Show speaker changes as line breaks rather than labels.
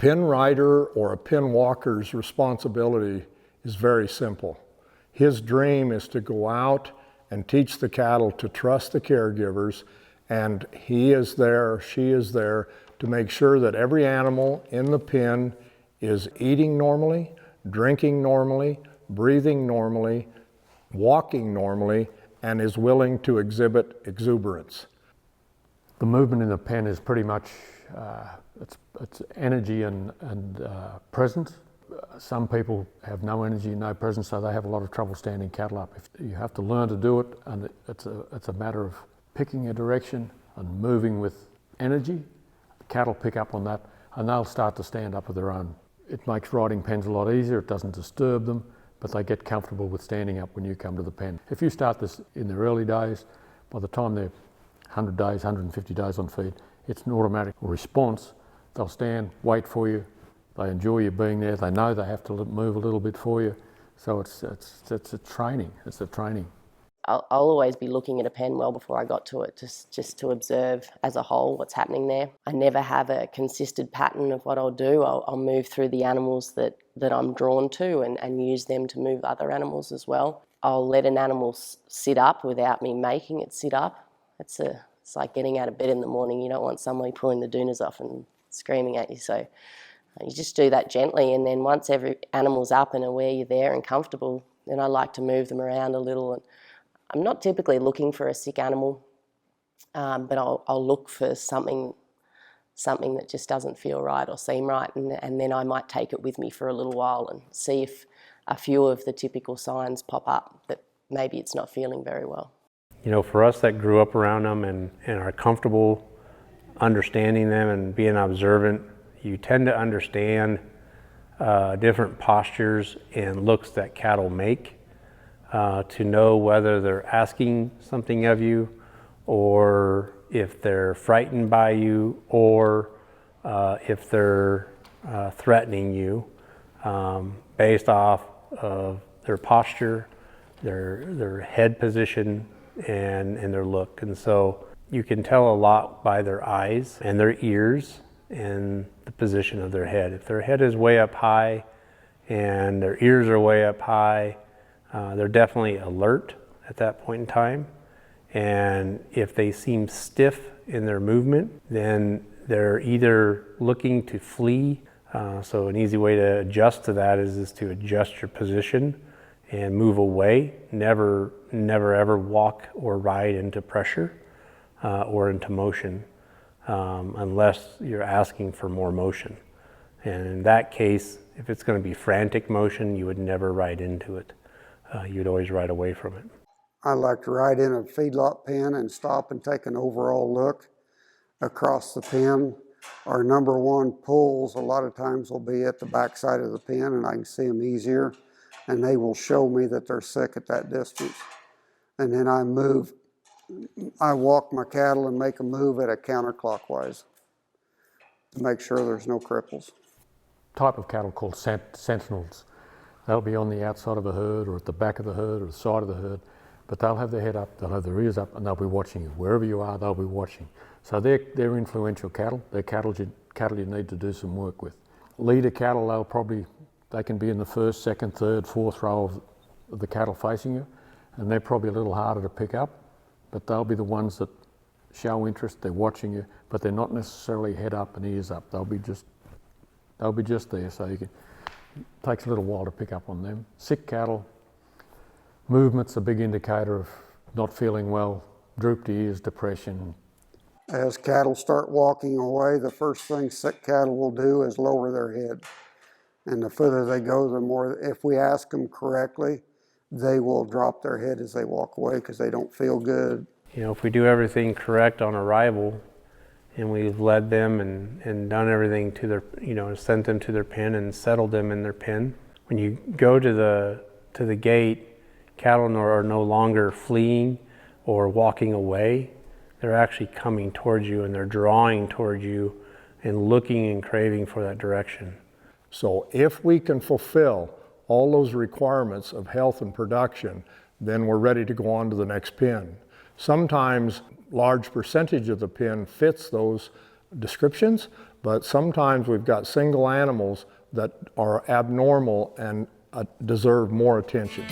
pen rider or a pen walker's responsibility is very simple. His dream is to go out and teach the cattle to trust the caregivers, and he is there, she is there to make sure that every animal in the pen is eating normally, drinking normally, breathing normally, walking normally, and is willing to exhibit exuberance.
The movement in the pen is pretty much it's energy and presence. Some people have no energy, no presence, so they have a lot of trouble standing cattle up. You have to learn to do it, and it's a matter of picking a direction and moving with energy. The cattle pick up on that, and they'll start to stand up of their own. It makes riding pens a lot easier. It doesn't disturb them, but they get comfortable with standing up when you come to the pen. If you start this in their early days, by the time they're 100 days, 150 days on feed, it's an automatic response. They'll stand, wait for you. They enjoy you being there. They know they have to move a little bit for you. So it's a training. It's a training.
I'll always be looking at a pen well before I got to it, just to observe as a whole what's happening there. I never have a consistent pattern of what I'll do. I'll move through the animals that I'm drawn to and use them to move other animals as well. I'll let an animal sit up without me making it sit up. It's like getting out of bed in the morning. You don't want somebody pulling the doonas off and screaming at you. So you just do that gently, and then once every animal's up and aware you're there and comfortable, then I like to move them around a little. And I'm not typically looking for a sick animal, but I'll look for something that just doesn't feel right or seem right, and then I might take it with me for a little while and see if a few of the typical signs pop up that maybe it's not feeling very well.
You know, for us that grew up around them and are comfortable understanding them and being observant, you tend to understand different postures and looks that cattle make to know whether they're asking something of you, or if they're frightened by you, or if they're threatening you, based off of their posture, their head position, and their look. And so you can tell a lot by their eyes and their ears and the position of their head. If their head is way up high and their ears are way up high, they're definitely alert at that point in time. And if they seem stiff in their movement, then they're either looking to flee. So an easy way to adjust to that is to adjust your position and move away. Never ever walk or ride into pressure or into motion. Unless you're asking for more motion. And in that case, if it's going to be frantic motion, you would never ride into it. You'd always ride away from it.
I like to ride in a feedlot pen and stop and take an overall look across the pen. Our number one pulls a lot of times will be at the back side of the pen, and I can see them easier, and they will show me that they're sick at that distance. And then I walk my cattle and make a move at a counterclockwise to make sure there's no cripples.
Type of cattle called sentinels. They'll be on the outside of a herd or at the back of the herd or the side of the herd, but they'll have their head up, they'll have their ears up, and they'll be watching you. Wherever you are, they'll be watching. So they're influential cattle. They're cattle you need to do some work with. Leader cattle, they can be in the first, second, third, fourth row of the cattle facing you, and they're probably a little harder to pick up. But they'll be the ones that show interest. They're watching you, but they're not necessarily head up and ears up. They'll be just there. So it takes a little while to pick up on them. Sick cattle, movement's a big indicator of not feeling well. Drooped ears, depression.
As cattle start walking away, the first thing sick cattle will do is lower their head. And the further they go, the more, if we ask them correctly, they will drop their head as they walk away because they don't feel good.
You know, if we do everything correct on arrival and we've led them and done everything to their, sent them to their pen and settled them in their pen, when you go to the gate, cattle are no longer fleeing or walking away. They're actually coming towards you, and they're drawing towards you and looking and craving for that direction.
So if we can fulfill all those requirements of health and production, then we're ready to go on to the next pen. Sometimes large percentage of the pen fits those descriptions, but sometimes we've got single animals that are abnormal and deserve more attention.